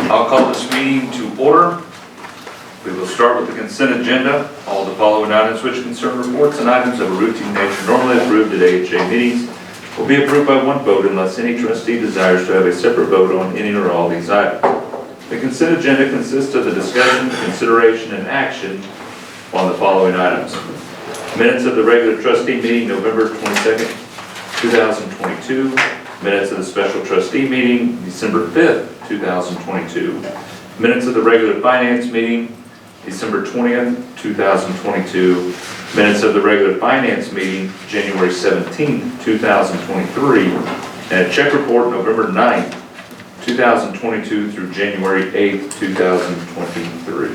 I'll call this meeting to order. We will start with the consent agenda. All the following items which concern reports and items of a routine nature normally approved at AHA meetings will be approved by one vote unless any trustee desires to have a separate vote on any or all these items. The consent agenda consists of the discussion, consideration, and action on the following items. Minutes of the regular trustee meeting November 22nd, 2022. Minutes of the special trustee meeting December 5th, 2022. Minutes of the regular finance meeting December 20th, 2022. Minutes of the regular finance meeting January 17th, 2023. And a check report November 9th, 2022 through January 8th, 2023.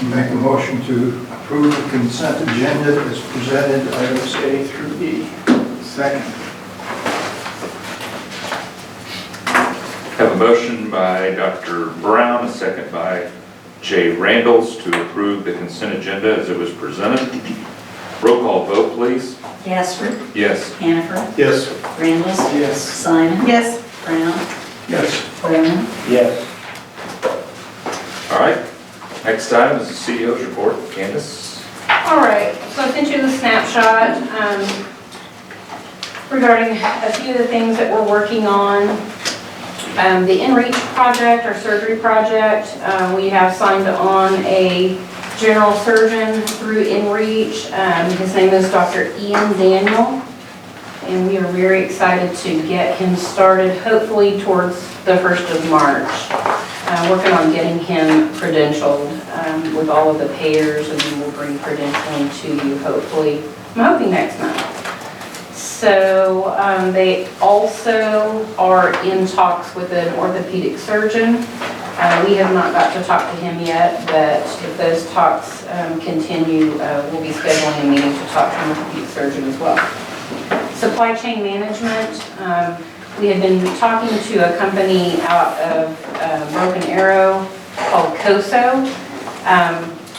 Make a motion to approve the consent agenda as presented, items A through E. Second. Have a motion by Dr. Brown, a second by Jay Randalls to approve the consent agenda as it was presented. Roll call vote, please. Gaspard? Yes. Hannaford? Yes. Randalls? Yes. Simon? Yes. Brown? Yes. Bowman? Yes. All right. Next item is the CEO's report. Candace? All right, so I sent you the snapshot regarding a few of the things that we're working on. The InReach project, our surgery project, we have signed on a general surgeon through InReach. His name is Dr. Ian Daniel, and we are very excited to get him started, hopefully towards the 1st of March. Working on getting him credentialed with all of the payers, and then we'll bring credentialing to you hopefully, I'm hoping next month. So they also are in talks with an orthopedic surgeon. We have not got to talk to him yet, but if those talks continue, we'll be scheduling a meeting to talk to an orthopedic surgeon as well. Supply chain management. We had been talking to a company out of Broken Arrow called COSO.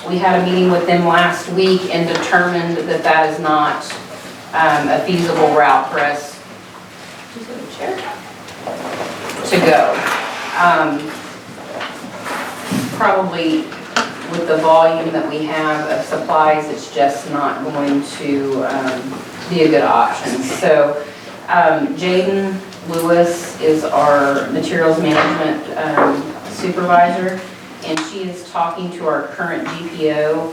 We had a meeting with them last week and determined that that is not a feasible route for us to go. Probably with the volume that we have of supplies, it's just not going to be a good option. So Jaden Lewis is our materials management supervisor, and she is talking to our current GPO,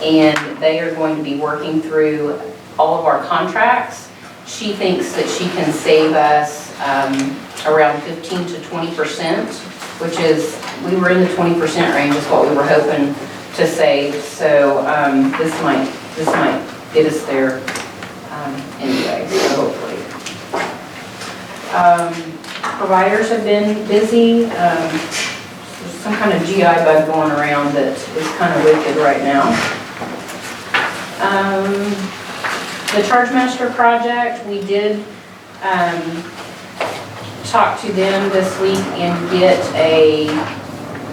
and they are going to be working through all of our contracts. She thinks that she can save us around 15 to 20%, which is, we were in the 20% range is what we were hoping to save. So this might get us there anyway, so hopefully. Providers have been busy. There's some kind of GI bug going around that is kind of wicked right now. The Chargemaster project, we did talk to them this week and get a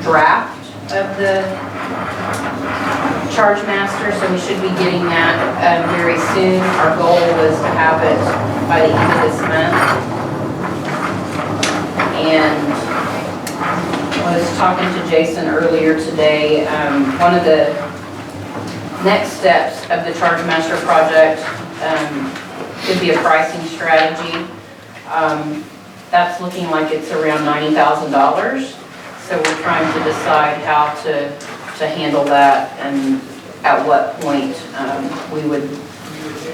draft of the Chargemaster, so we should be getting that very soon. Our goal was to have it by the end of this month. And I was talking to Jason earlier today. One of the next steps of the Chargemaster project could be a pricing strategy. That's looking like it's around $90,000. So we're trying to decide how to handle that and at what point we would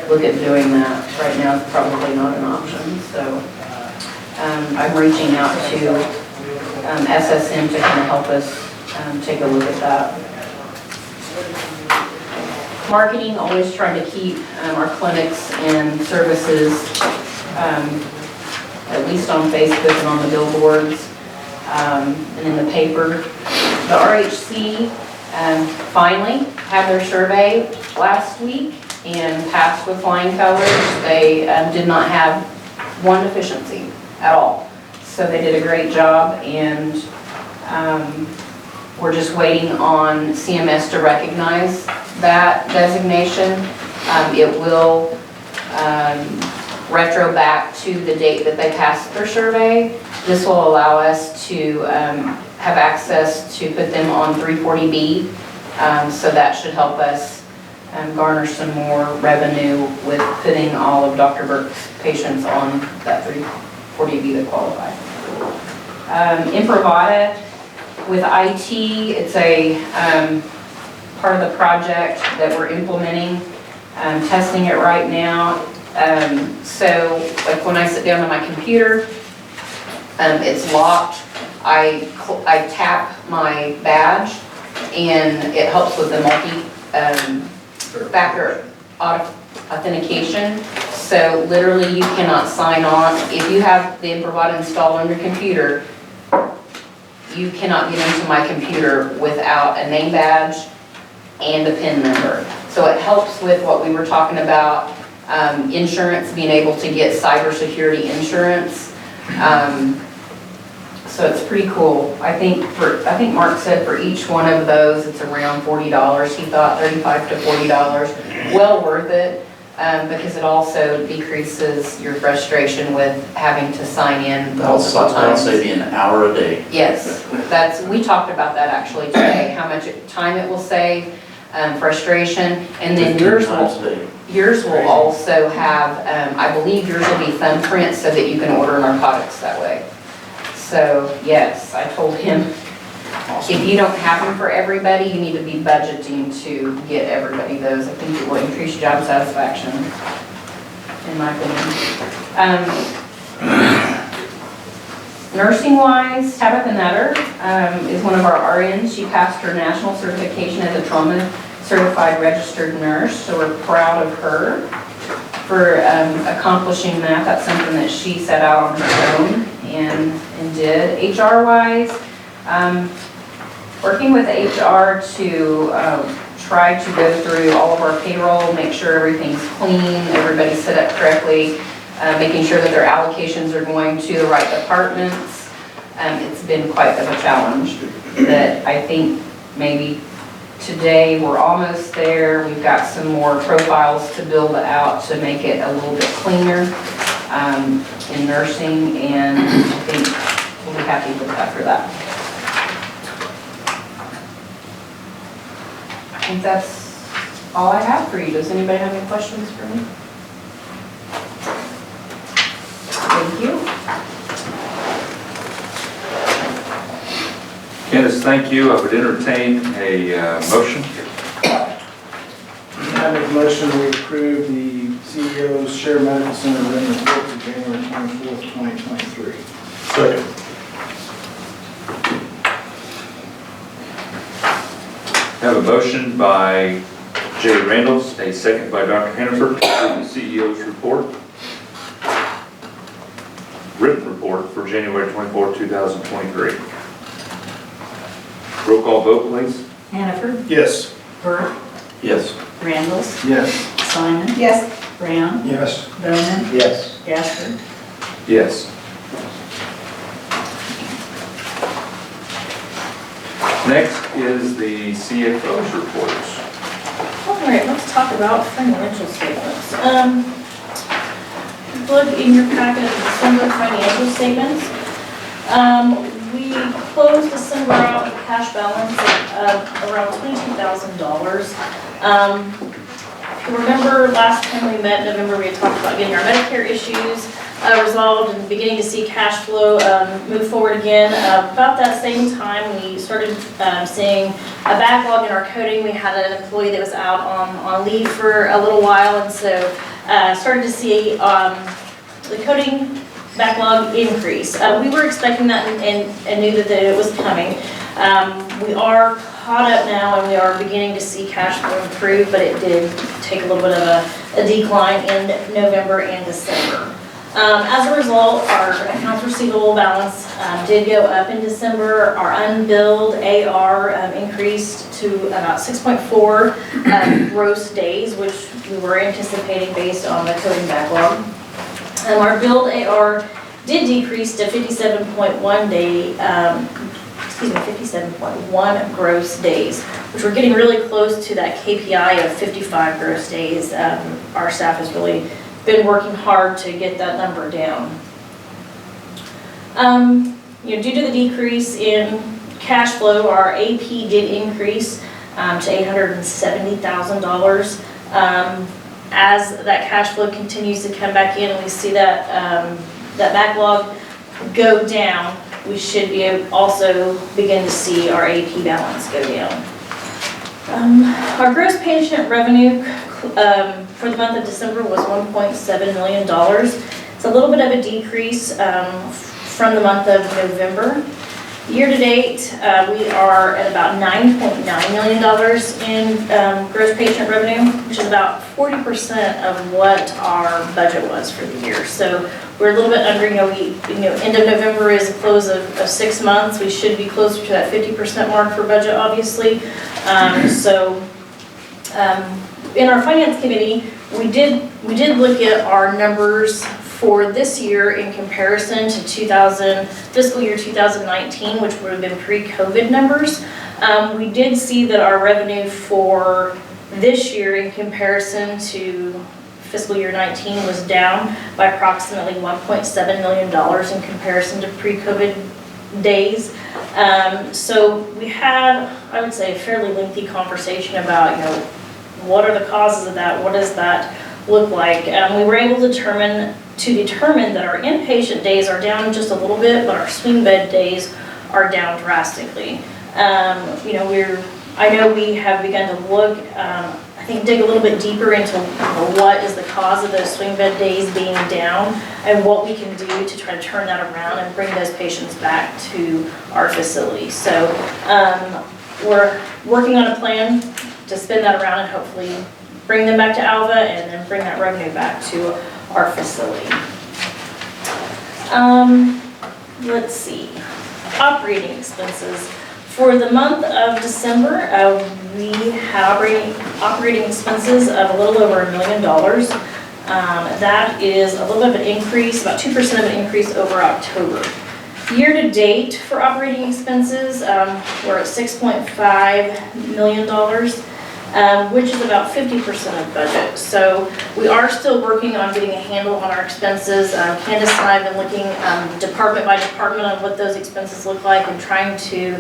look at doing that. Right now it's probably not an option. So I'm reaching out to SSM to kind of help us take a look at that. Marketing, always trying to keep our clinics and services at least on Facebook and on the billboards and in the paper. The RHC finally had their survey last week and passed with flying colors. They did not have one deficiency at all. So they did a great job, and we're just waiting on CMS to recognize that designation. It will retro back to the date that they passed their survey. This will allow us to have access to put them on 340B. So that should help us garner some more revenue with putting all of Dr. Burke's patients on that 340B that qualify. Improvada with IT, it's a part of the project that we're implementing, testing it right now. So like when I sit down on my computer, it's locked. I tap my badge and it helps with the multi-factor authentication. So literally you cannot sign on. If you have the Improvada installed on your computer, you cannot get into my computer without a name badge and a PIN number. So it helps with what we were talking about, insurance, being able to get cybersecurity insurance. So it's pretty cool. I think Mark said for each one of those, it's around $40. He thought $35 to $40. Well worth it, because it also decreases your frustration with having to sign in multiple times. That'll save you an hour a day. Yes, we talked about that actually today, how much time it will save, frustration, and then yours will also have, I believe yours will be thumbprint so that you can order narcotics that way. So yes, I told him, if you don't have them for everybody, you need to be budgeting to get everybody those. I think it will increase job satisfaction, in my opinion. Nursing-wise, Tabitha Nutter is one of our RNs. She passed her national certification as a trauma certified registered nurse, so we're proud of her for accomplishing that. That's something that she set out on her own and did. HR-wise, working with HR to try to go through all of our payroll, make sure everything's clean, everybody's set up correctly, making sure that their allocations are going to the right departments. It's been quite of a challenge that I think maybe today we're almost there. We've got some more profiles to build out to make it a little bit cleaner in nursing, and I think we'll be happy with that for that. I think that's all I have for you. Does anybody have any questions for me? Thank you. Candace, thank you. I would entertain a motion. I make a motion we approve the CEO's Share Medical Center written report for January 24th, 2023. Second. I have a motion by Jay Randalls, a second by Dr. Hannaford, to approve the CEO's report, written report for January 24, 2023. Roll call vote, please. Hannaford, Yes. Burke, Yes. Randalls, Yes. Simon. Yes. Brown, Yes. Bowman, Yes. Gasper. Yes. Next is the CFO's reports. All right, let's talk about financial statements. Look in your packet at the December financial statements. We closed December out with a cash balance of around $22,000. If you remember last time we met in November, we had talked about getting our Medicare issues resolved and beginning to see cash flow move forward again. About that same time, we started seeing a backlog in our coding. We had an employee that was out on leave for a little while, and so started to see the coding backlog increase. We were expecting that and knew that it was coming. We are caught up now and we are beginning to see cash flow improve, but it did take a little bit of a decline in November and December. As a result, our accounts receivable balance did go up in December. Our unbilled AR increased to about 6.4 gross days, which we were anticipating based on the coding backlog. Our billed AR did decrease to 57.1 gross days, which we're getting really close to that KPI of 55 gross days. Our staff has really been working hard to get that number down. Due to the decrease in cash flow, our AP did increase to $870,000. As that cash flow continues to come back in, and we see that that backlog go down, we should be also begin to see our AP balance go down. Our gross patient revenue for the month of December was $1.7 million. It's a little bit of a decrease from the month of November. Year to date, we are at about $9.9 million in gross patient revenue, which is about 40% of what our budget was for the year. So we're a little bit under, end of November is a close of 6 months. We should be closer to that 50% mark for budget, obviously. In our finance committee, we did look at our numbers for this year in comparison to fiscal year 2019, which would have been pre-COVID numbers. We did see that our revenue for this year in comparison to fiscal year 19 was down by approximately $1.7 million in comparison to pre-COVID days. So we had, I would say, a fairly lengthy conversation about, what are the causes of that? What does that look like? We were able to determine that our inpatient days are down just a little bit, but our swing bed days are down drastically. I know we have begun to look, dig a little bit deeper into what is the cause of those swing bed days being down and what we can do to try to turn that around and bring those patients back to our facility. So we're working on a plan to spin that around and hopefully bring them back to Alva and then bring that revenue back to our facility. Let's see, operating expenses. For the month of December, we had operating expenses of a little over $1 million. That is a little bit of an increase, about 2% of an increase over October. Year to date for operating expenses, we're at $6.5 million. Which is about 50% of budget. So we are still working on getting a handle on our expenses. Candace and I have been looking department by department on what those expenses look like and trying to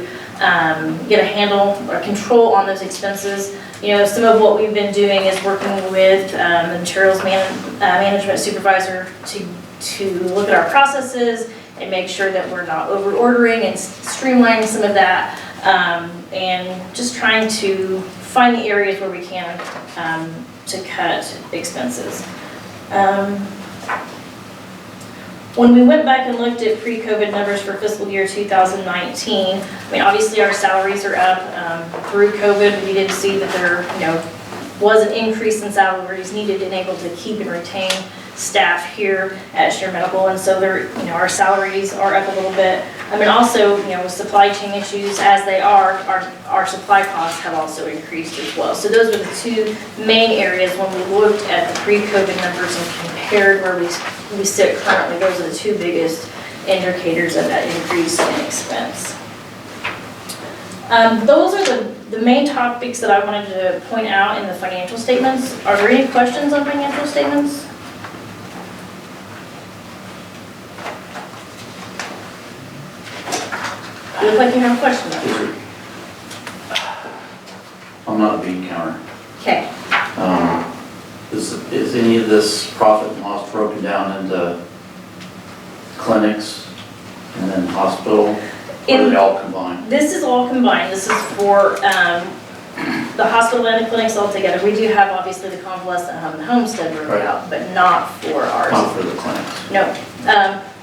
get a handle or control on those expenses. Some of what we've been doing is working with the materials management supervisor to look at our processes and make sure that we're not over ordering and streamlining some of that, and just trying to find the areas where we can to cut expenses. When we went back and looked at pre-COVID numbers for fiscal year 2019, obviously our salaries are up. Through COVID, we did see that there, was an increase in salaries needed and able to keep and retain staff here at Sheer Medical, and so our salaries are up a little bit. Also, with supply chain issues as they are, our supply costs have also increased as well. So those are the two main areas when we looked at the pre-COVID numbers and compared where we sit currently. Those are the two biggest indicators of that increase in expense. Those are the main topics that I wanted to point out in the financial statements. Are there any questions on financial statements? You look like you have a question. I'm not a bean counter. Okay. Is any of this profit and loss broken down into clinics and then hospital? Or are they all combined? This is all combined. This is for the hospital and the clinics all together. We do have obviously the convalescent home and homestead broken out, but not for ours. Not for the clinics. No.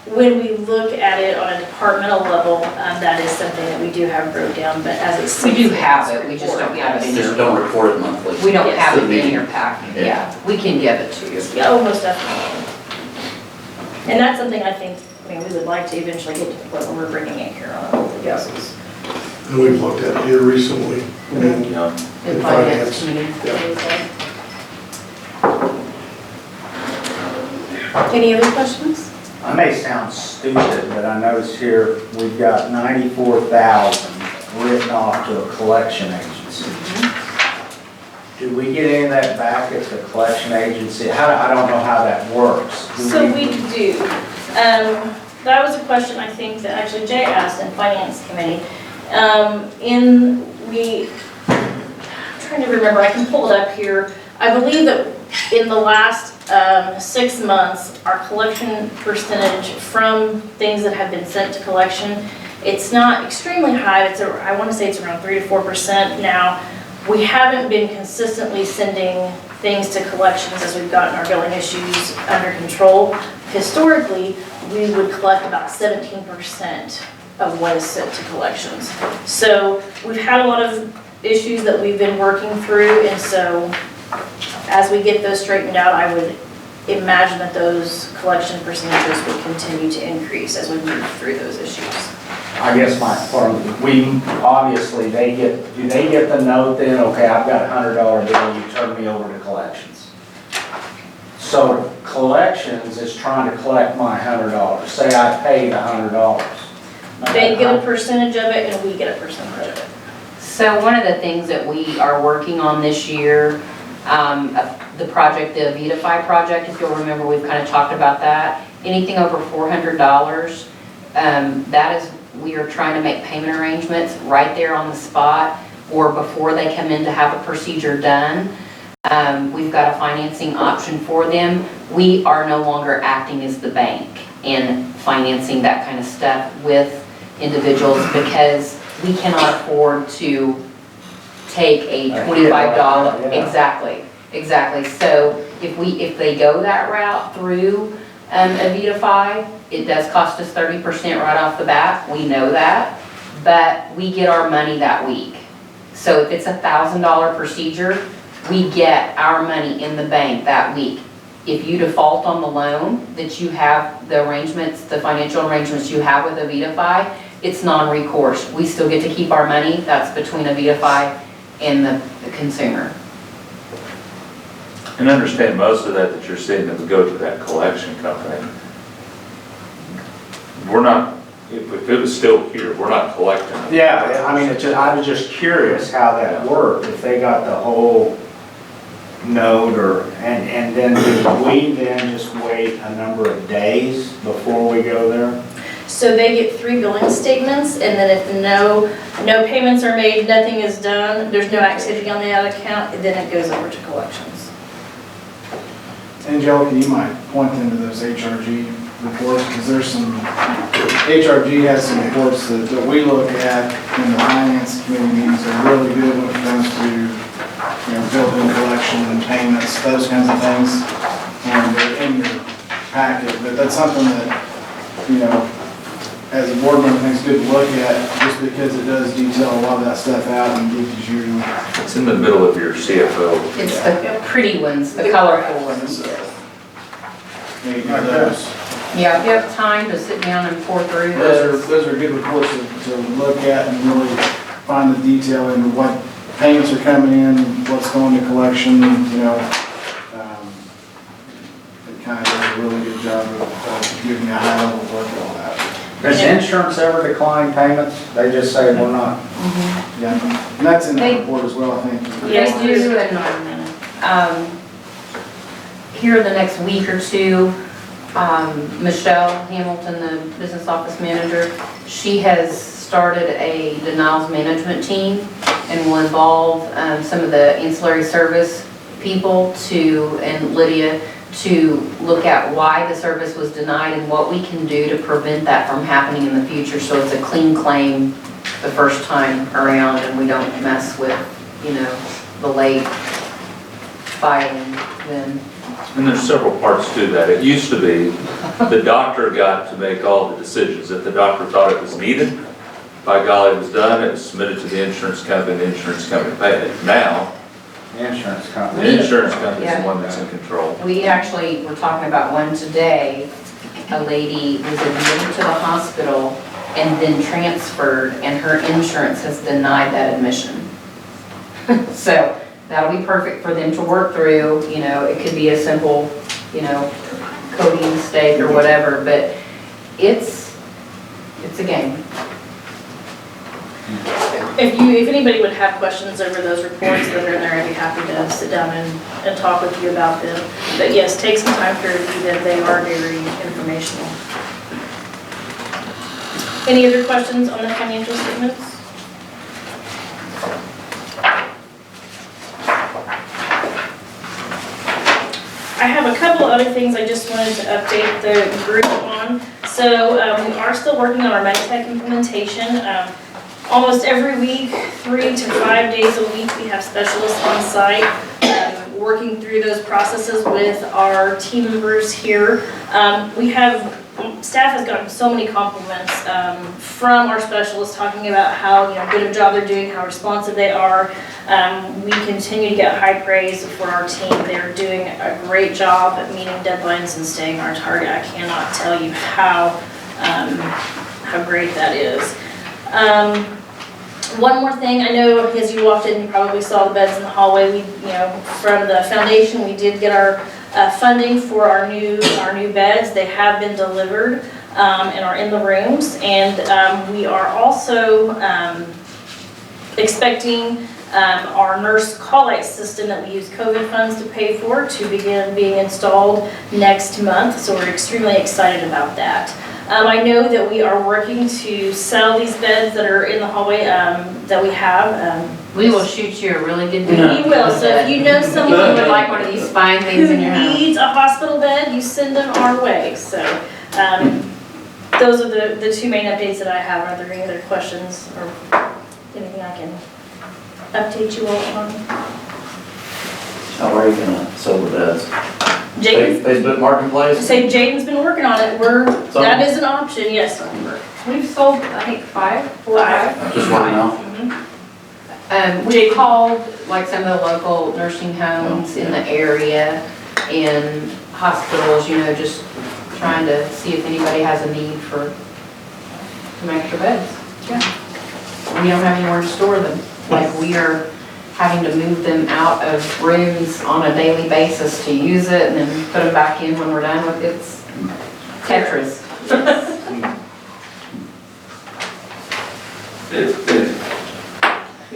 When we look at it on a departmental level, that is something that we do have broke down, but as it's. We do have it, we just don't have it You in just your. don't report it monthly. We don't Yes. have it in your packet, yeah. We can give it to you. Yeah, almost definitely. And that's something I think, we would like to eventually get to the point where we're bringing it here on all the bases. And we've looked at it here recently. And In In finance finance. committee. Any other questions? I may sound stupid, but I notice here we've got 94,000 written off to a collection agency. Do we get any of that back at the collection agency? I don't know how that works. So we do. That was a question I think that actually Jay asked in Finance Committee. I'm trying to remember, I can pull it up here. I believe that in the last 6 months, our collection percentage from things that have been sent to collection, it's not extremely high. I want to say it's around 3 to 4% now. We haven't been consistently sending things to collections as we've gotten our billing issues under control. Historically, we would collect about 17% of what is sent to collections. So we've had a lot of issues that we've been working through, and so as we get those straightened out, I would imagine that those collection percentages would continue to increase as we move through those issues. I guess obviously, do they get the note then, okay, I've got a $100 bill, you turn me over to collections. So collections is trying to collect my $100. Say I paid $100. They get a percentage of it and we get a percentage of it. So one of the things that we are working on this year, the project, the Avitafy project, if you'll remember, we've kind of talked about that. Anything over $400, that is, we are trying to make payment arrangements right there on the spot or before they come in to have a procedure done. We've got a financing option for them. We are no longer acting as the bank and financing that kind of stuff with individuals because we cannot afford to take a $25, exactly. So if they go that route through Avitafy, it does cost us 30% right off the bat, we know that, but we get our money that week. So if it's a $1,000 procedure, we get our money in the bank that week. If you default on the loan that you have, the arrangements, the financial arrangements you have with Avitafy, it's non-recourse. We still get to keep our money. That's between Avitafy and the consumer. And understand most of that you're saying that would go to that collection company. We're not, if it was still here, we're not collecting it. Yeah, I mean, I was just curious how that worked, if they got the whole note and then do we then just wait a number of days before we go there? So they get 3 billing statements, and then if no payments are made, nothing is done, there's no activity on the account, then it goes over to collections. Angelica, you might point them to those HRG reports, because there's some, HRG has some reports that we look at in the finance committee meetings that are really good when it comes to, building collection and payments, those kinds of things, and they're in your packet, but that's something that, as a board member, I think it's good to look at, just because it does detail a lot of that stuff out and gives you. It's in the middle of your CFO. It's the pretty ones, the colorful ones. Maybe those. Yeah, if you have time to sit down and pour through Those are good reports to look at and really find the detail into what payments are coming in, what's going to collection, it kind of does a really good job of giving you a high level look at all that. Does insurance ever decline payments? They just say we're not. Yeah, and that's in the report as well, I think. They do, and here in the next week or two, Michelle Hamilton, the business office manager, she has started a denials management team and will involve some of the ancillary service people and Lydia to look at why the service was denied and what we can do to prevent that from happening in the future. So it's a clean claim the first time around and we don't mess with, the late filing then. And there's several parts to that. It used to be the doctor got to make all the decisions. If the doctor thought it was needed, by golly, it was done, it was submitted to the insurance company paid it. Now, The insurance company. the insurance company is the one that's in control. We actually were talking about one today. A lady was admitted to the hospital and then transferred, and her insurance has denied that admission. So that'll be perfect for them to work through. It could be a simple, coding mistake or whatever, but it's a game. If anybody would have questions over those reports that are in there, I'd be happy to sit down and talk with you about them. But yes, take some time to review them, they are very informational. Any other questions on the financial statements? I have a couple other things I just wanted to update the group on. So we are still working on our Meditech implementation. Almost every week, 3 to 5 days a week, we have specialists on site working through those processes with our team members here. Staff has gotten so many compliments from our specialists talking about how good of a job they're doing, how responsive they are. We continue to get high praise for our team. They're doing a great job at meeting deadlines and staying on target. I cannot tell you how great that is. One more thing, I know as you walked in, you probably saw the beds in the hallway. From the foundation, we did get our funding for our new beds. They have been delivered and are in the rooms. And we are also expecting our nurse call-out system that we use COVID funds to pay for to begin being installed next month. So we're extremely excited about that. I know that we are working to sell these beds that are in the hallway that we have. We will shoot you a really good We deal. will, so if you know someone You would like one of these fine things in your who house. needs a hospital bed, you send them our way. So those are the two main updates that I have. Are there any other questions or anything I can update you all on? How are you gonna sell the beds? Jaden's, Facebook Marketplace? say Jaden's been working on it. That is an option, yes. We've sold, I think, 4 or 5. Just want to know. We called like some of the local nursing homes in the area and hospitals, just trying to see if anybody has a need for some extra beds. Yeah. We don't have anywhere to store them. Like we are having to move them out of rooms on a daily basis to use it and then put them back in when we're done with it. It's Tetris.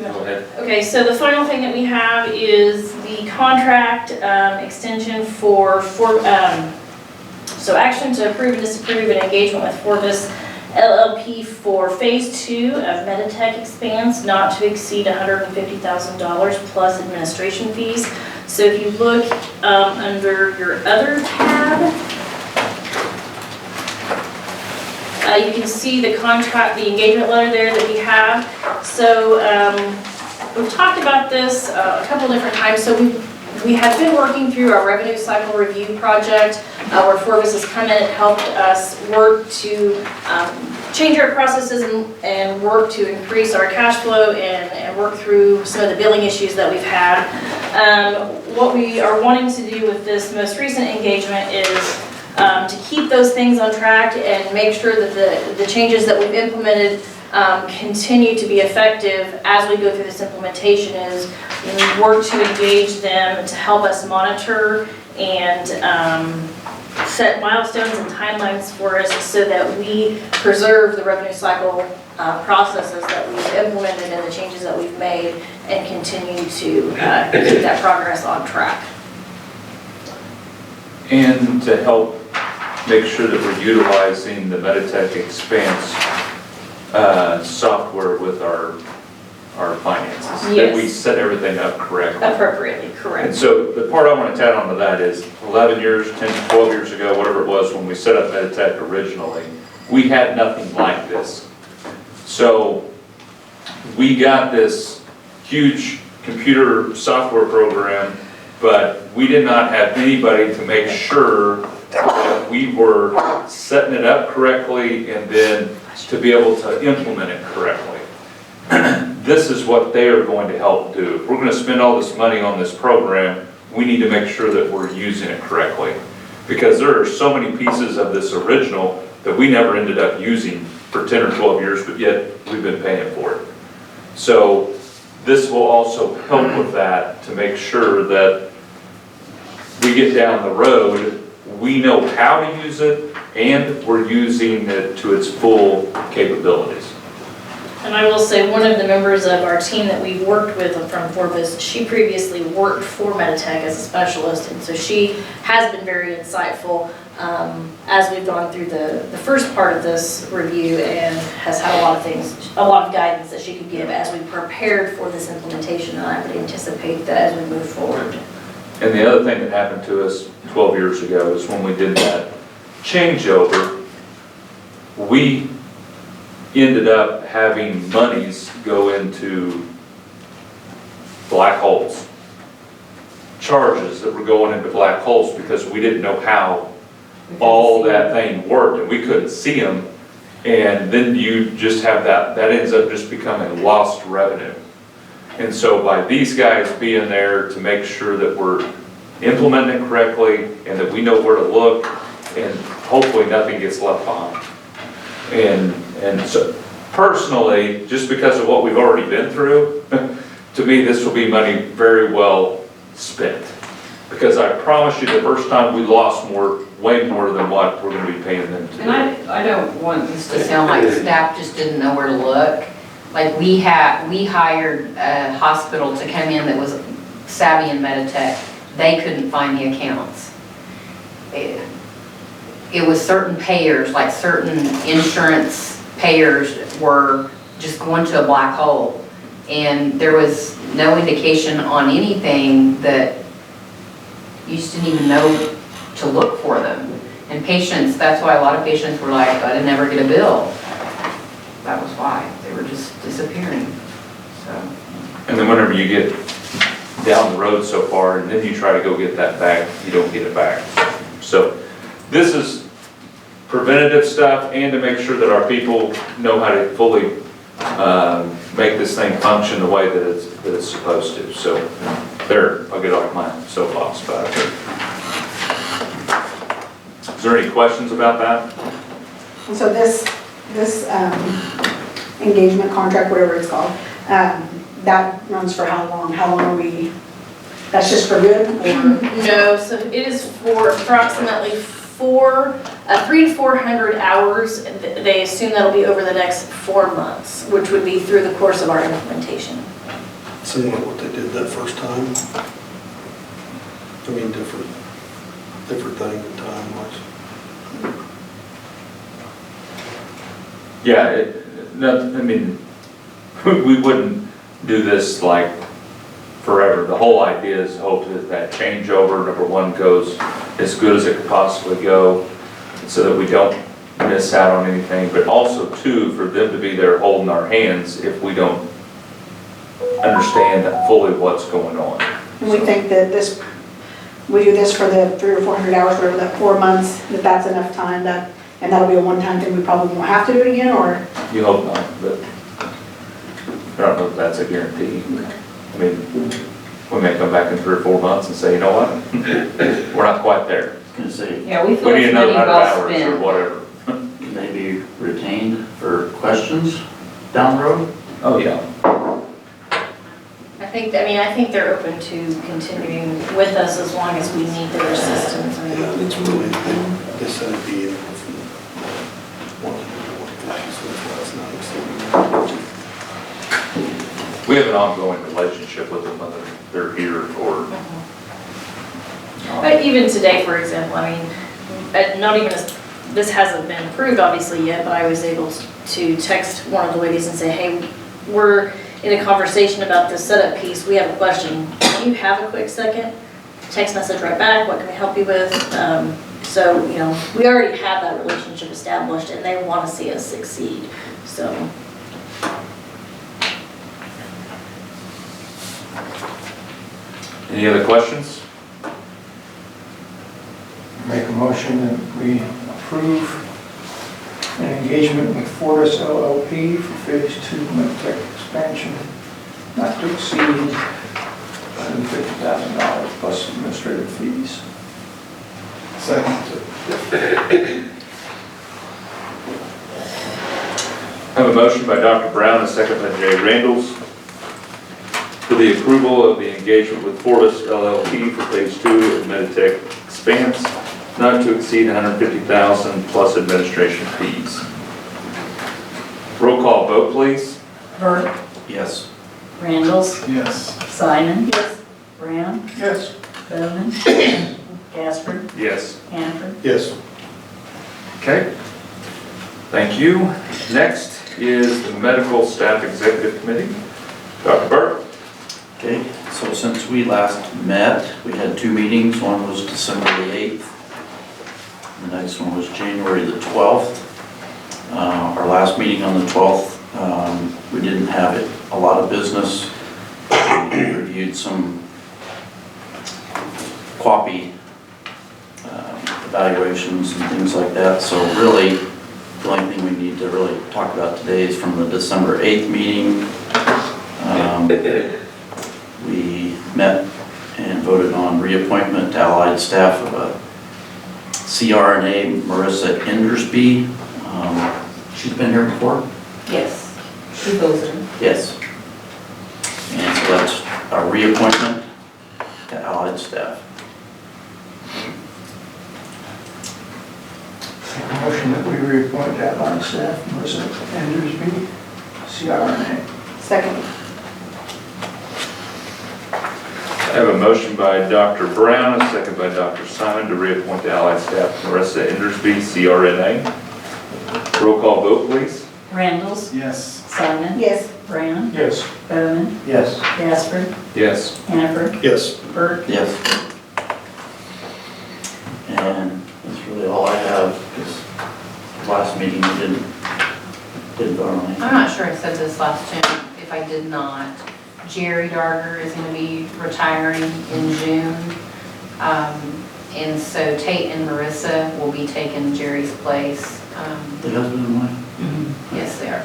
Go ahead. Okay, so the final thing that we have is the contract extension for so action to approve and disapprove an engagement with Forbes LLP for Phase 2 of Meditech Expanse, not to exceed $150,000 plus administration fees. So if you look under your other tab, you can see the contract, the engagement letter there that we have. So we've talked about this a couple different times. So we have been working through our revenue cycle review project where Forbes has come in and helped us work to change our processes and work to increase our cash flow and work through some of the billing issues that we've had. What we are wanting to do with this most recent engagement is to keep those things on track and make sure that the changes that we've implemented continue to be effective as we go through this implementation is we work to engage them to help us monitor and set milestones and timelines for us so that we preserve the revenue cycle processes that we've implemented and the changes that we've made and continue to keep that progress on track. And to help make sure that we're utilizing the Meditech Expanse software with our finances. That we Yes. set everything up correctly. Appropriately, And correct. so the part I want to add on to that is 11 years, 10, 12 years ago, whatever it was when we set up Meditech originally, we had nothing like this. So we got this huge computer software program, but we did not have anybody to make sure that we were setting it up correctly and then to be able to implement it correctly. This is what they are going to help do. If we're going to spend all this money on this program, we need to make sure that we're using it correctly. Because there are so many pieces of this original that we never ended up using for 10 or 12 years, but yet we've been paying for it. So this will also help with that to make sure that we get down the road, we know how to use it, and we're using it to its full capabilities. And I will say, one of the members of our team that we've worked with from Forbes, she previously worked for Meditech as a specialist, and so she has been very insightful as we've gone through the first part of this review, and has had a lot of guidance that she could give as we prepared for this implementation, and I would anticipate that as we move forward. And the other thing that happened to us 12 years ago is when we did that changeover, we ended up having monies go into black holes. Charges that were going into black holes because we didn't know how all that thing worked, and we couldn't see them. And then you just have that ends up just becoming lost revenue. And so by these guys being there to make sure that we're implementing correctly and that we know where to look, and hopefully nothing gets left behind. And so personally, just because of what we've already been through, to me this will be money very well spent. Because I promise you, the first time we lost way more than what we're going to be paying them to. And I don't want this to sound like staff just didn't know where to look. Like we hired a hospital to come in that was savvy in Meditech. They couldn't find the accounts. It was certain payers, like certain insurance payers were just going to a black hole. And there was no indication on anything that you just didn't even know to look for them. And patients, that's why a lot of patients were like, I never get a bill. That was why. They were just disappearing, so. And then whenever you get down the road so far and then you try to go get that back, you don't get it back. So this is preventative stuff and to make sure that our people know how to fully make this thing function the way that it's supposed to. So there, I'll get off my soapbox about it. Is there any questions about that? So this engagement contract, whatever it's called, that runs for how long? How long are we, that's just for good? Or? No, so it is for approximately 300 to 400 hours. They assume that'll be over the next 4 months, which would be through the course of our implementation. Similar to what they did that first time. I mean, different thing in time wise. Yeah, I mean, we wouldn't do this like forever. The whole idea is hope that changeover, number one, goes as good as it could possibly go so that we don't miss out on anything, but also too, for them to be there holding our hands if we don't understand fully what's going on. And we think that we do this for the 300 or 400 hours, whatever, that 4 months, that's enough time, and that'll be a one-time thing, we probably won't have to do it again, or? You hope not, but I don't know if that's a guarantee. I mean, we may come back in 3 or 4 months and say, you know what, we're not quite there. Can say, Yeah, we We feel need it's another money 100 well hours or spent. whatever. can they be retained for questions down the road? Oh, yeah. I think they're open to continuing with us as long as we need their assistance. I mean, Yeah, it's really, they said it'd be anywhere from 1 to 150, so that's nice. We have an ongoing relationship with them, whether they're here or. But even today, for example, I mean, not even this hasn't been approved obviously yet, but I was able to text one of the ladies and say, hey, we're in a conversation about this setup piece, we have a question. Do you have a quick second? Text message right back, what can we help you with? So, you know, we already have that relationship established and they want to see us succeed, so. Any other questions? Make a motion that we approve an engagement with Fortis LLP for Phase 2 Medtech expansion, not to exceed $150,000 plus administrative fees. Second. I have a motion by Dr. Brown, a second by Jay Randalls, for the approval of the engagement with Fortis LLP for Phase 2 of Meditech expanse, not to exceed $150,000 plus administration fees. Roll call vote, please. Bert, Yes. Randalls, Yes. Simon. Brown, Yes. Bowman, Casper, Yes. Hannaford. Yes. Okay. Thank you. Next is the Medical Staff Executive Committee. Dr. Burke? Okay, so since we last met, we had 2 meetings. One was December the 8th. The next one was January the 12th. Our last meeting on the 12th, we didn't have a lot of business. We reviewed some QAPI evaluations and things like that. So really, the only thing we need to really talk about today is from the December 8th meeting. We met and voted on reappointment to allied staff of a CRNA, Marissa Endersby. She's been here before? Yes. She goes in. Yes. And so that's a reappointment to allied staff. Motion that we reappoint that line staff, Marissa Endersby, CRNA. Second. I have a motion by Dr. Brown, a second by Dr. Simon to reappoint the allied staff Marissa Endersby, CRNA. Roll call vote, please. Randalls, Yes. Simon. Yes. Brown, Yes. Bowman, Yes. Casper, Yes. Hannaford, Yes. Bert. Yes. And that's really all I have, because last meeting we didn't vote on it. I'm not sure I said this last time, if I did not. Jerry Darger is gonna be retiring in June. And so Tate and Marissa will be taking Jerry's place. The husband and wife? Yes, they are.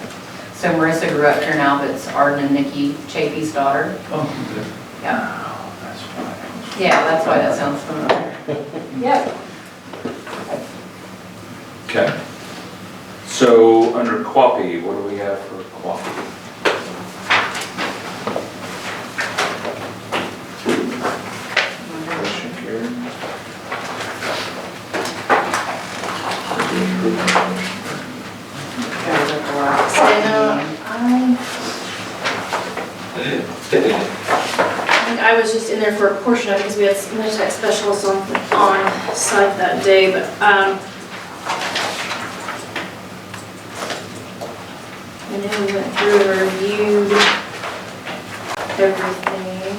So Marissa grew up here now, but it's Arden and Nikki Chapey's daughter. Oh, okay. Yeah, Oh, that's fine. yeah, that's why that sounds familiar. Yep. Okay. So under QAPI, what do we have for QAPI? Motion carried. I think I was just in there for a portion of it because we had some tech specialists on site that day, but, I know we went through and reviewed everything,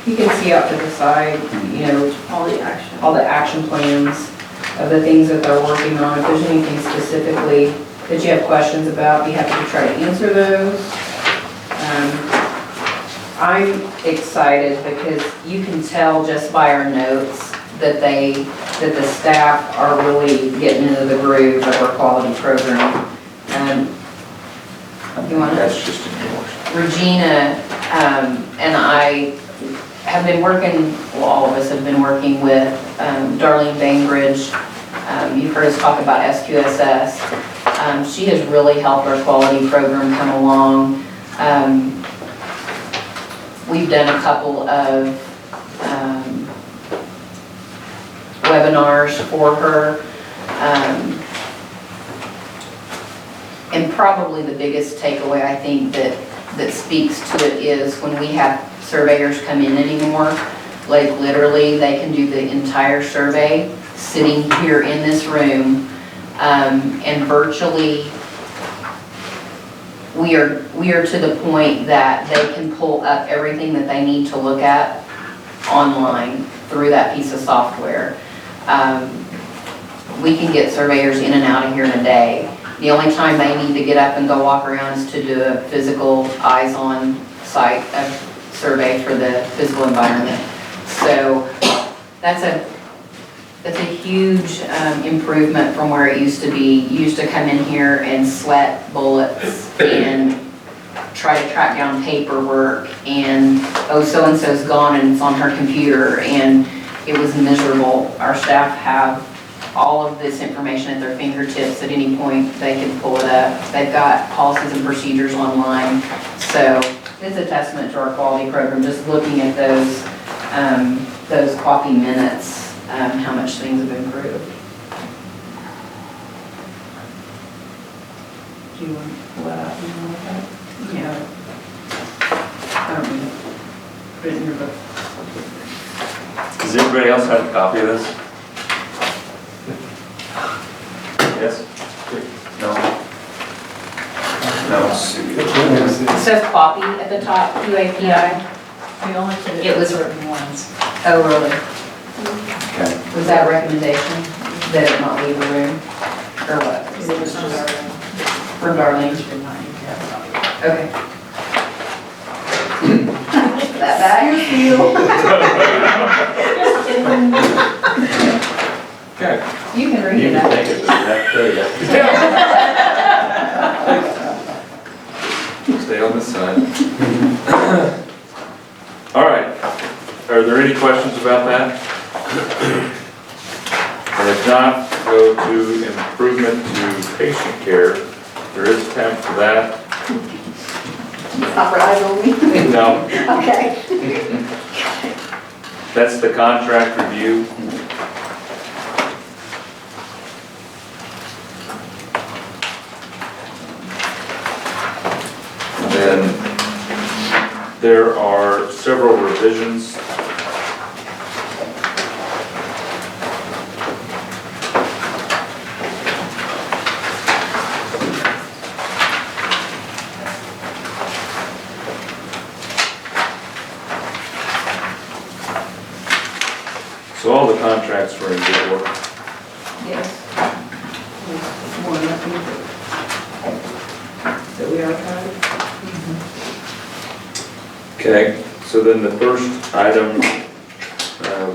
You can see up to the side, you know, all the action. all the action plans of the things that they're working on. If there's anything specifically that you have questions about, be happy to try to answer those. I'm excited because you can tell just by our notes that the staff are really getting into the groove of our quality program. You want to? That's just in yours. Regina and I have been working, well, all of us have been working with Darlene Bainbridge. You've heard us talk about SQSS. She has really helped our quality program come along. We've done a couple of webinars for her. And probably the biggest takeaway I think that speaks to it is when we have surveyors come in anymore, like literally they can do the entire survey sitting here in this room, and virtually we are to the point that they can pull up everything that they need to look at online through that piece of software. We can get surveyors in and out of here in a day. The only time they need to get up and go walk around is to do a physical eyes-on site survey for the physical environment. So that's a huge improvement from where it used to be. You used to come in here and sweat bullets and try to track down paperwork and, oh, so-and-so's gone and it's on her computer, and it was miserable. Our staff have all of this information at their fingertips. At any point, they can pull it up. They've got policies and procedures online. So it's a testament to our quality program, just looking at those coffee minutes, how much things have improved. Do you want to pull that up and look at it? Yeah. I don't mean, put it in your book. Does everybody else have a copy of this? Yes? No? No. It says copy at the top, QAPI. We only put it It in was- certain ones. Oh, really? Okay. Was that a recommendation, that it not leave the room, or what? It was from Darlene. From Darlene? Did not need to have a copy. Okay. That back? Okay. You can read You it can out. take it, but that, Stay on this side. All right. Are there any questions about that? And if not, go to improvement to patient care. There is a tab for that. It's not for eyes only. No, Okay. that's the contract review. And then there are several revisions. So all the contracts were in good order. Yes. More than nothing that we are trying. Okay, so then the first item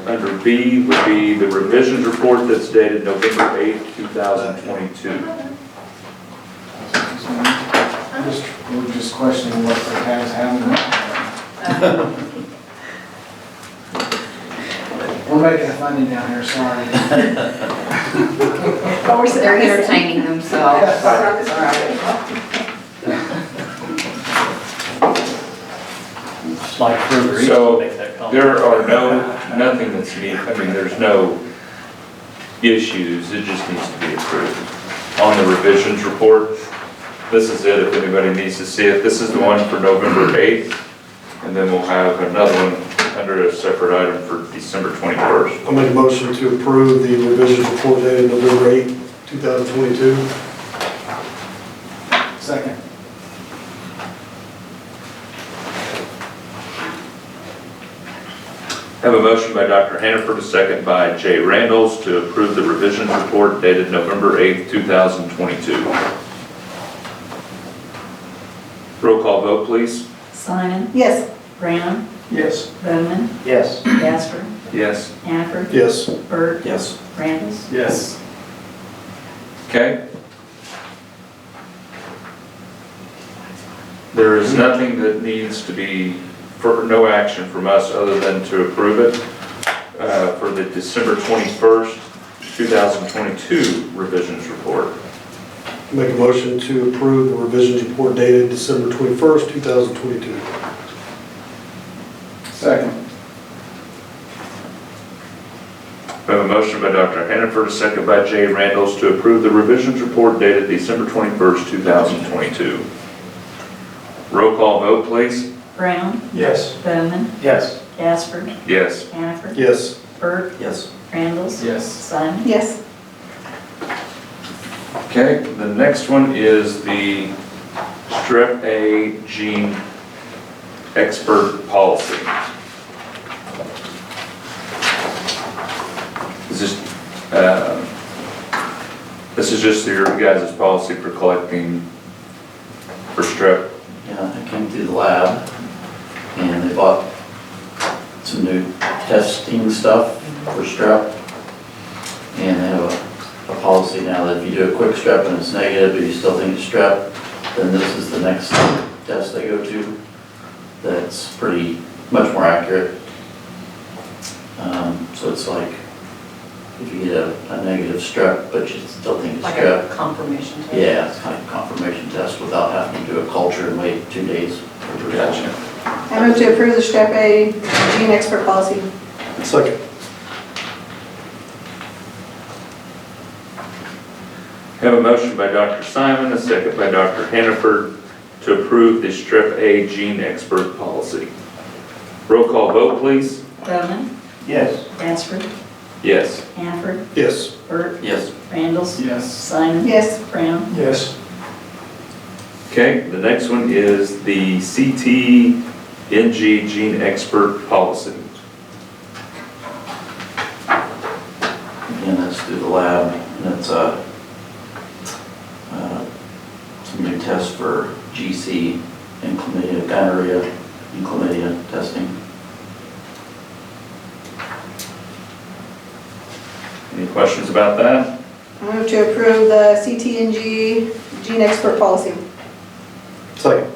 under B would be the revisions report that's dated November 8th, 2022. We're just questioning what the guys have. We're making a funny down here, sorry. But we're They're entertaining themselves. like further east, So, make that comment. there are nothing that's needed, I mean, there's no issues, it just needs to be approved. On the revisions report, this is it, if anybody needs to see it, this is the one for November 8th, and then we'll have another one under a separate item for December 21st. I'll make a motion to approve the revision report dated November 8, 2022. Second. Have a motion by Dr. Hannaford, a second by Jay Randalls to approve the revisions report dated November 8th, 2022. Roll call vote, please. Simon, Yes. Brown, Yes. Bowman, Yes. Gasper, Yes. Hannaford, Yes. Bert, Yes. Randall. Yes. Okay. There is nothing that needs to be, for no action from us other than to approve it for the December 21st, 2022 revisions report. Make a motion to approve the revisions report dated December 21st, 2022. Second. We have a motion by Dr. Hannaford, a second by Jay Randalls to approve the revisions report dated December 21st, 2022. Roll call vote, please. Brown, Yes. Bowman, Yes. Gasper, Yes. Hannaford, Yes. Bert, Yes. Randall. Yes. Simon. Yes. Okay, the next one is the Strep A gene expert policy. This is just your guys' policy for collecting for strep. Yeah, I came through the lab and they bought some new testing stuff for strep. And they have a policy now that if you do a quick strep and it's negative, but you still think it's strep, then this is the next test they go to. That's pretty, much more accurate. So it's like, if you get a negative strep, but you still think it's Like strep. a confirmation test? Yeah, it's kind of a confirmation test without having to do a culture and wait 2 days for the results. Gotcha. I move to approve the Strep A gene expert policy. Second. Have a motion by Dr. Simon, a second by Dr. Hannaford to approve the Strip A gene expert policy. Roll call vote, please. Bowman, Yes. Bassford, Yes. Hanford, Yes. Bert, Yes. Randalls, Yes. Simon. Yes. Brown. Yes. Okay, the next one is the CT-NG gene expert policy. Again, that's through the lab, and it's some new tests for GC and chlamydia, gonorrhea and chlamydia testing. Any questions about that? I move to approve the CT&G gene expert policy. Second.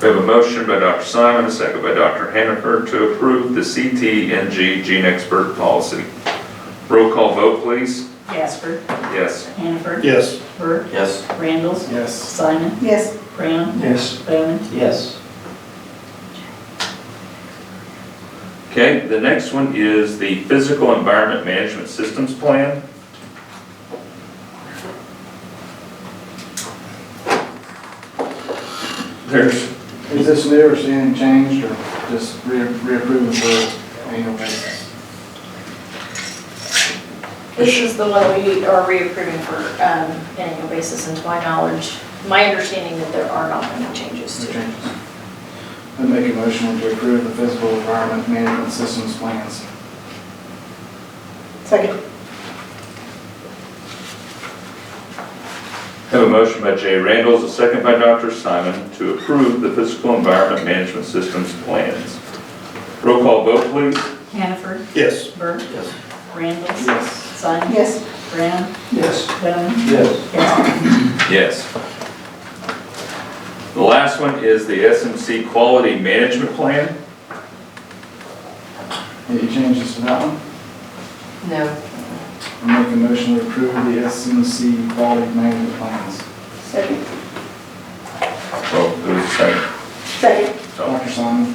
We have a motion by Dr. Simon, a second by Dr. Hannaford to approve the CT-NG gene expert policy. Roll call vote, please. Bassford, Yes. Hanford, Yes. Bert, Yes. Randalls, Yes. Simon, Yes. Brown, Yes. Bowman. Yes. Okay, the next one is the physical environment management systems plan. Is this new or is anything changed or just reapproving for annual basis? This is the one we are reapproving for annual basis, and to my knowledge, my understanding that there are not any changes No to it. changes. I make a motion to approve the physical environment management systems plans. Second. Have a motion by Jay Randalls, a second by Dr. Simon to approve the physical environment management systems plans. Roll call vote, please. Hanford, Yes. Bert, Yes. Randalls, Yes. Simon, Yes. Brown, Yes. Bowman. Yes. Bassford. Yes. The last one is the SMC quality management plan. Any changes to that one? No. I make a motion to approve the SMC quality management plans. Second. Well, who's the second? Second. Dr. Simon?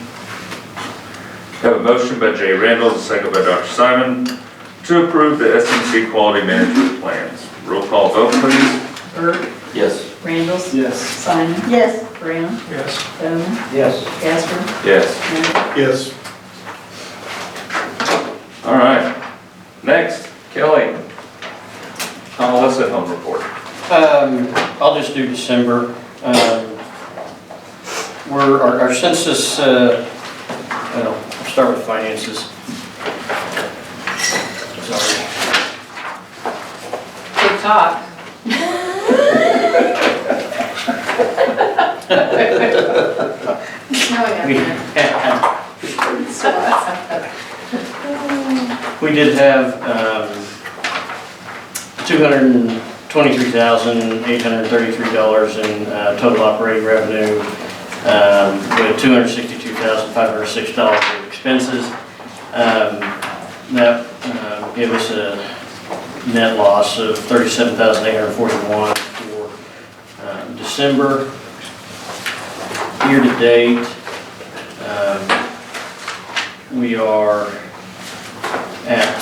Have a motion by Jay Randalls, a second by Dr. Simon to approve the SMC quality management plans. Roll call vote, please. Bert, Yes. Randalls, Yes. Simon, Yes. Brown, Yes. Bowman, Yes. Bassford, Yes. Hanford. Yes. All right. Next, Kelly. Convalescent home report. I'll just do December. Our census, well, I'll start with finances. Sorry. Good talk. We did have $223,833 in total operating revenue, with $262,506 in expenses. That gave us a net loss of $37,841 for December. Year to date, we are at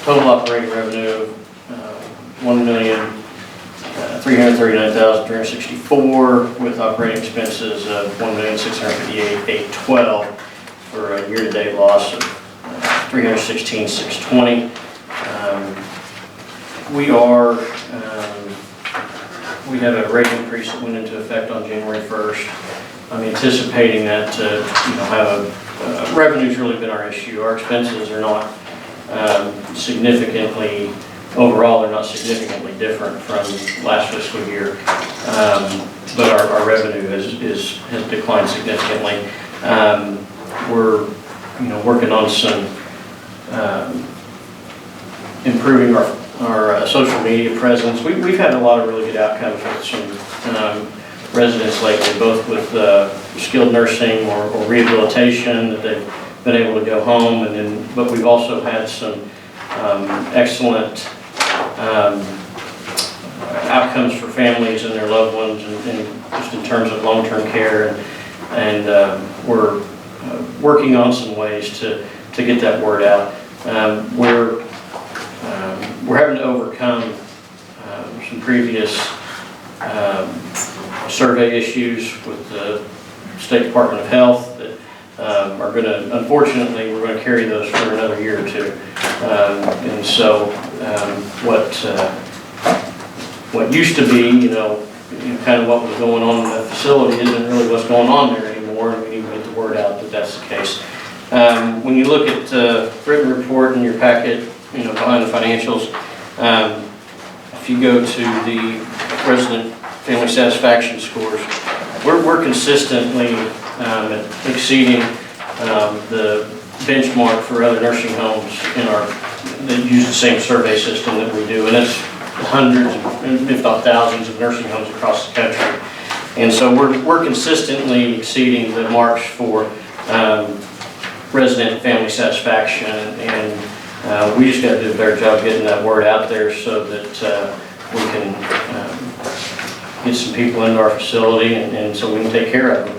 total operating revenue of $1,339,364 with operating expenses of $1,658,812 for a year-to-date loss of $316,620. We have a rate increase that went into effect on January 1st. I'm anticipating that to have revenue's really been our issue. Our expenses are not significantly, overall, they're not significantly different from last fiscal year. But our revenue has declined significantly. We're working on some improving our social media presence. We've had a lot of really good outcomes with some residents lately, both with skilled nursing or rehabilitation, that they've been able to go home, but we've also had some excellent outcomes for families and their loved ones, and just in terms of long-term care, and we're working on some ways to get that word out. We're having to overcome some previous survey issues with the State Department of Health that are going to, unfortunately, we're going to carry those for another year or two. And so what used to be, kind of what was going on in that facility isn't really what's going on there anymore, and we need to get the word out that that's the case. When you look at the written report in your packet, behind the financials, if you go to the resident family satisfaction scores, we're consistently exceeding the benchmark for other nursing homes that use the same survey system that we do, and it's hundreds, if not thousands, of nursing homes across the country. And so we're consistently exceeding the marks for resident family satisfaction, and we just got to do a better job getting that word out there so that we can get some people into our facility, and so we can take care of them.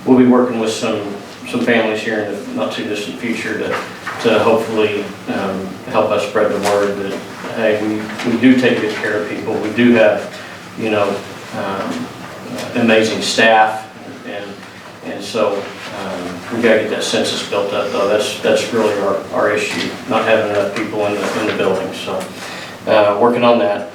We'll be working with some families here in the not too distant future to hopefully help us spread the word that, hey, we do take good care of people. We do have, amazing staff, and so we got to get that census built up, though. That's really our issue, not having enough people in the building. So working on that.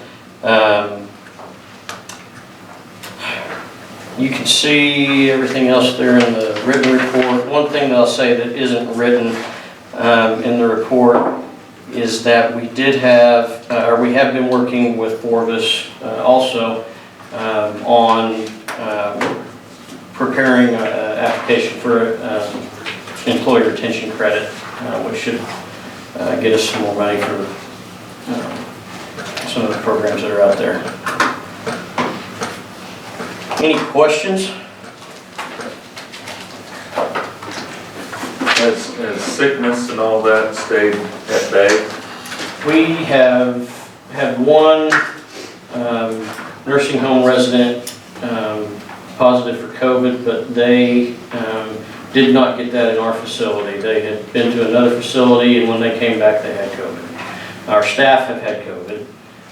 You can see everything else there in the written report. One thing that I'll say that isn't written in the report is that we did have, or we have been working with Forvis also on preparing an application for employee retention credit, which should get us some more money for some of the programs that are out there. Any questions? Has sickness and all that stayed at bay? We have had one nursing home resident positive for COVID, but they did not get that in our facility. They had been to another facility, and when they came back, they had COVID. Our staff have had COVID,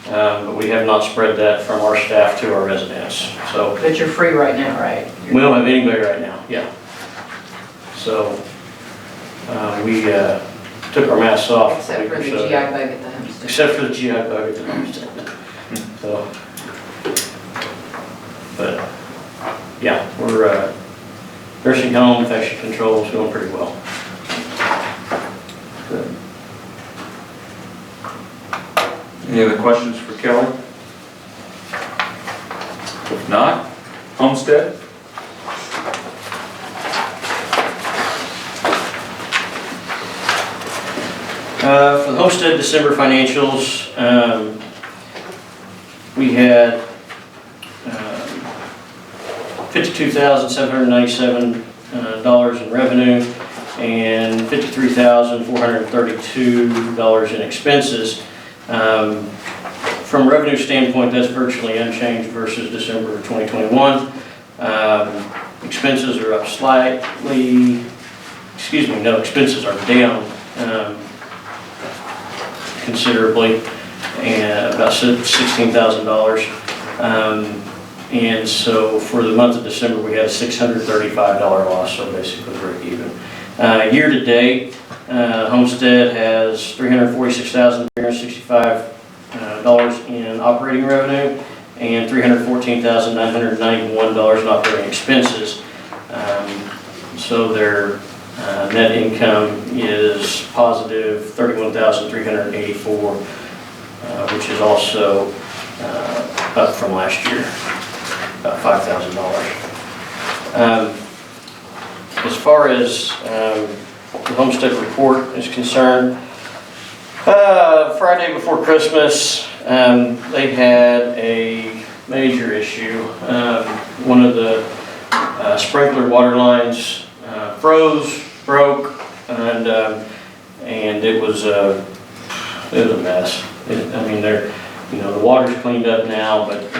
but we have not spread that from our staff to our residents. So, But you're free right now, right? we don't have anybody right now, yeah. So we took our masks off. Except for the so- GI bug at the homestead. Except for the GI bug at the homestead. So, but yeah, we're nursing home infection control is going pretty well. Good. Any other questions for Kelly? If not, Homestead? For the Homestead December financials, we had $52,797 in revenue and $53,432 in expenses. From a revenue standpoint, that's virtually unchanged versus December of 2021. Expenses are up slightly, expenses are down considerably, and about $16,000. And so for the month of December, we had a $635 loss, so basically break even. Year to date, Homestead has $346,365 in operating revenue and $314,991 in operating expenses. So their net income is positive $31,384, which is also up from last year, about $5,000. As far as the Homestead report is concerned, Friday before Christmas, they had a major issue. One of the sprinkler water lines broke, and it was a mess. The water's cleaned up now, but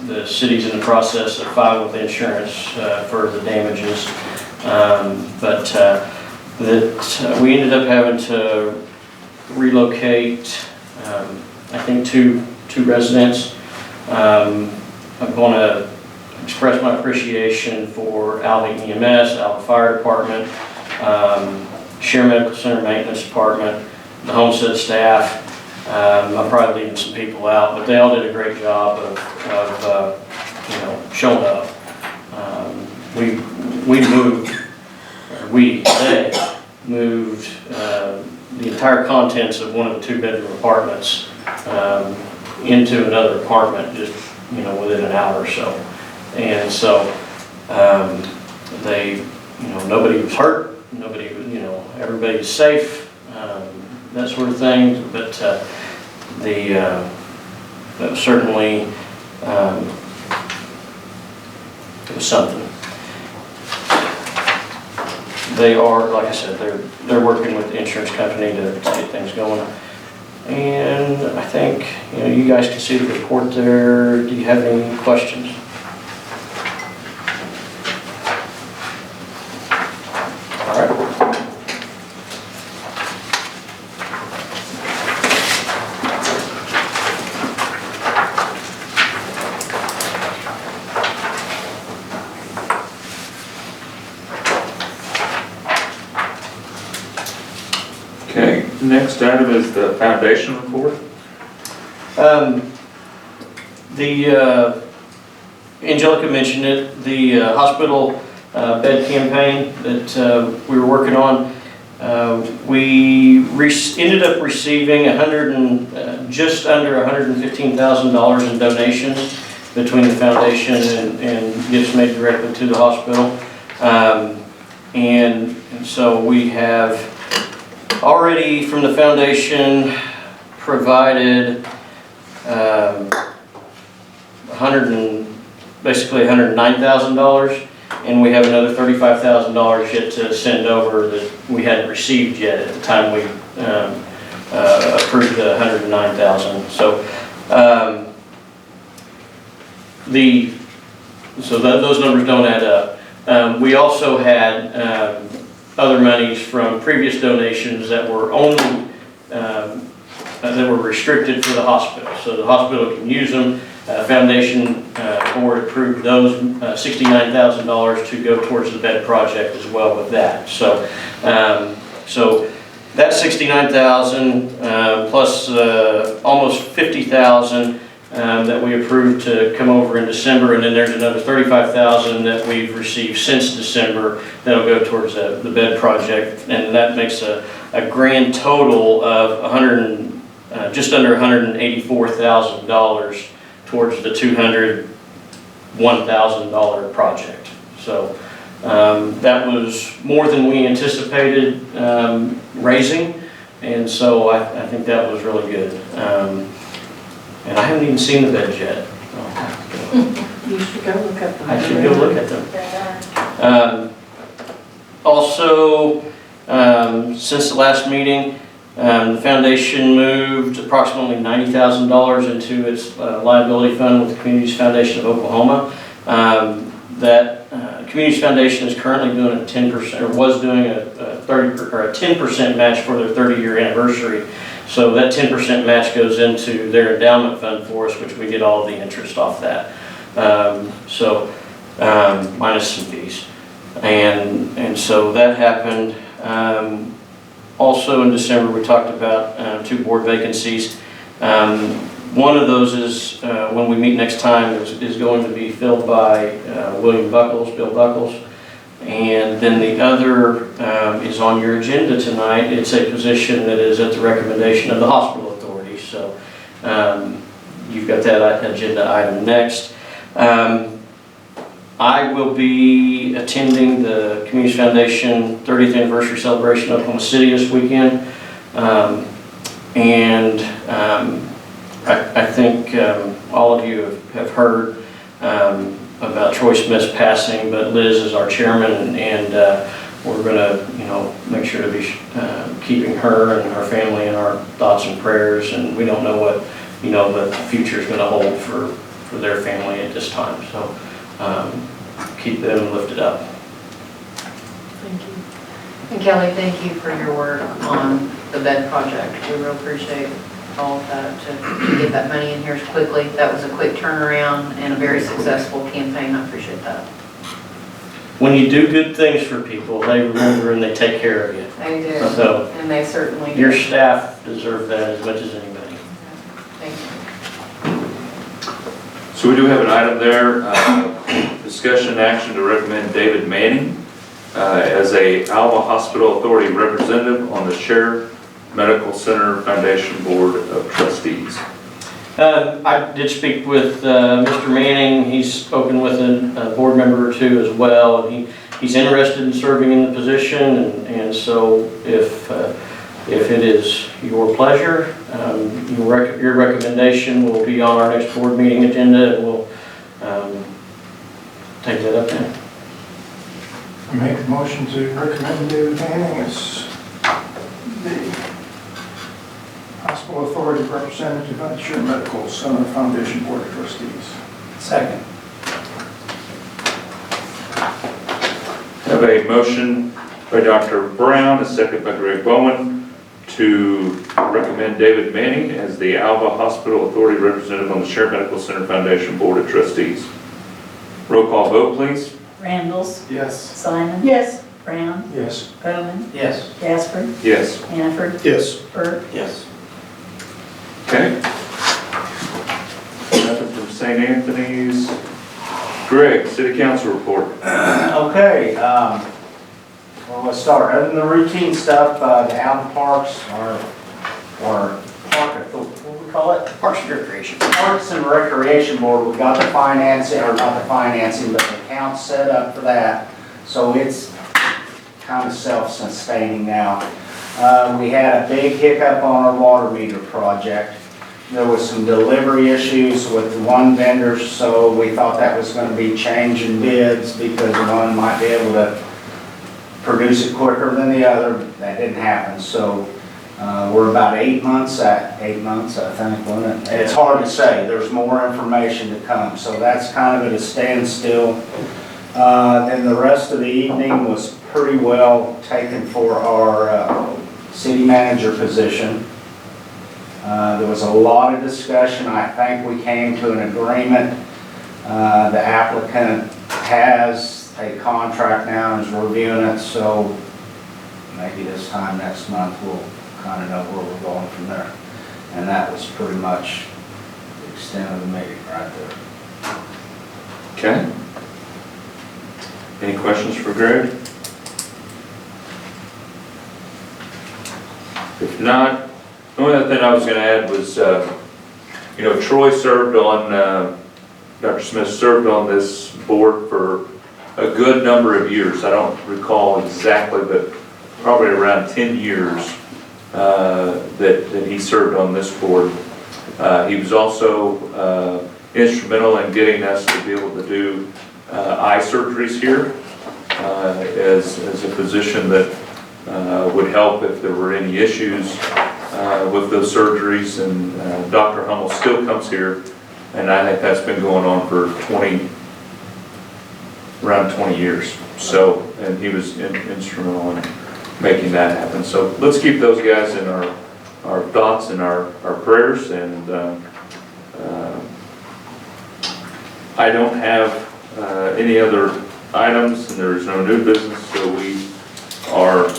the city's in the process of filing with insurance for the damages. We ended up having to relocate I think, two residents. I want to express my appreciation for Alva EMS, Alva Fire Department, Share Medical Center Maintenance Department, the homestead staff. I'm probably leaving some people out, but they all did a great job of showing up. They moved the entire contents of one of the 2-bedroom apartments into another apartment just, within an hour or so. And so nobody was hurt, everybody was safe, that sort of thing. But that was certainly, it was something. They are, like I said, they're working with the insurance company to get things going. And I think, you guys can see the report there. Do you have any questions? All right. Okay, the next item is the foundation report. Angelica mentioned it, the hospital bed campaign that we were working on. We ended up receiving just under $115,000 in donations between the foundation and gifts made directly to the hospital. And so we have already from the foundation provided basically $109,000, and we have another $35,000 yet to send over that we hadn't received yet at the time we approved the $109,000. So those numbers don't add up. We also had other monies from previous donations that were only that were restricted for the hospital, so the hospital can use them. Foundation board approved those $69,000 to go towards the bed project as well with that. So that $69,000 plus almost $50,000 that we approved to come over in December, and then there's another $35,000 that we've received since December that'll go towards the bed project, and that makes a grand total of just under $184,000 towards the $201,000 project. So that was more than we anticipated raising, and so I think that was really good. And I haven't even seen the beds yet. You should go look at them. I should go look at them. Also, since the last meeting, the foundation moved approximately $90,000 into its liability fund with the Communities Foundation of Oklahoma. That Communities Foundation is currently doing a 10%, or was doing a 10% match for their 30-year anniversary. So that 10% match goes into their endowment fund for us, which we get all of the interest off that. Minus some fees. And so that happened. Also in December, we talked about 2 board vacancies. One of those is, when we meet next time, is going to be filled by Bill Buckles. And then the other is on your agenda tonight. It's a position that is at the recommendation of the hospital authority. So you've got that agenda item next. I will be attending the Communities Foundation 30th anniversary celebration in Oklahoma City this weekend. I think all of you have heard about Troy Smith's passing, but Liz is our chairman, and we're going to, make sure to be keeping her and her family in our thoughts and prayers. And we don't know what, the future is going to hold for their family at this time. So keep them lifted up. Thank you. And Kelly, thank you for your work on the bed project. We really appreciate all of that to get that money in here quickly. That was a quick turnaround and a very successful campaign. I appreciate that. When you do good things for people, they remember and they take care of you. They do, So and they certainly do. your staff deserve that as much as anybody. Thank you. So we do have an item there, discussion and action to recommend David Manning as a Alva Hospital Authority representative on the Share Medical Center Foundation Board of Trustees. I did speak with Mr. Manning. He's spoken with a board member or two as well. He's interested in serving in the position, and so if it is your pleasure, your recommendation will be on our next board meeting agenda, and we'll take that up then. I make a motion to recommend David Manning as the Hospital Authority Representative on the Share Medical Center Foundation Board of Trustees. Second. Have a motion by Dr. Brown, a second by Greg Bowen, to recommend David Manning as the Alva Hospital Authority representative on the Share Medical Center Foundation Board of Trustees. Roll call vote, please. Randalls, Yes. Simon, Yes. Brown, Yes. Bowman, Yes. Gasper, Yes. Hannaford, Yes. Burt. Yes. Okay. Nothing from St. Anthony's. Greg, City Council report. Okay, well, let's start. Other than the routine stuff, the Alva Parks or park, what do we call it? Parks and Recreation. Parks and Recreation Board, we got the financing, or not the financing, but the account's set up for that. So it's kind of self-sustaining now. We had a big hiccup on our water meter project. There was some delivery issues with one vendor, so we thought that was going to be changing bids because one might be able to produce it quicker than the other. That didn't happen, so we're about 8 months, I think, wasn't it? It's hard to say. There's more information to come, so that's kind of at a standstill. And the rest of the evening was pretty well taken for our city manager position. There was a lot of discussion. I think we came to an agreement. The applicant has a contract now and is reviewing it, so maybe this time next month we'll kind of know where we're going from there. And that was pretty much the extent of the meeting right there. Okay. Any questions for Greg? If not, the only other thing I was going to add was, Troy served on, Dr. Smith served on this board for a good number of years. I don't recall exactly, but probably around 10 years that he served on this board. He was also instrumental in getting us to be able to do eye surgeries here as a physician that would help if there were any issues with those surgeries. And Dr. Hummel still comes here, and I think that's been going on for around 20 years. So, and he was instrumental in making that happen. So let's keep those guys in our thoughts and our prayers. And I don't have any other items, and there's no new business, so we are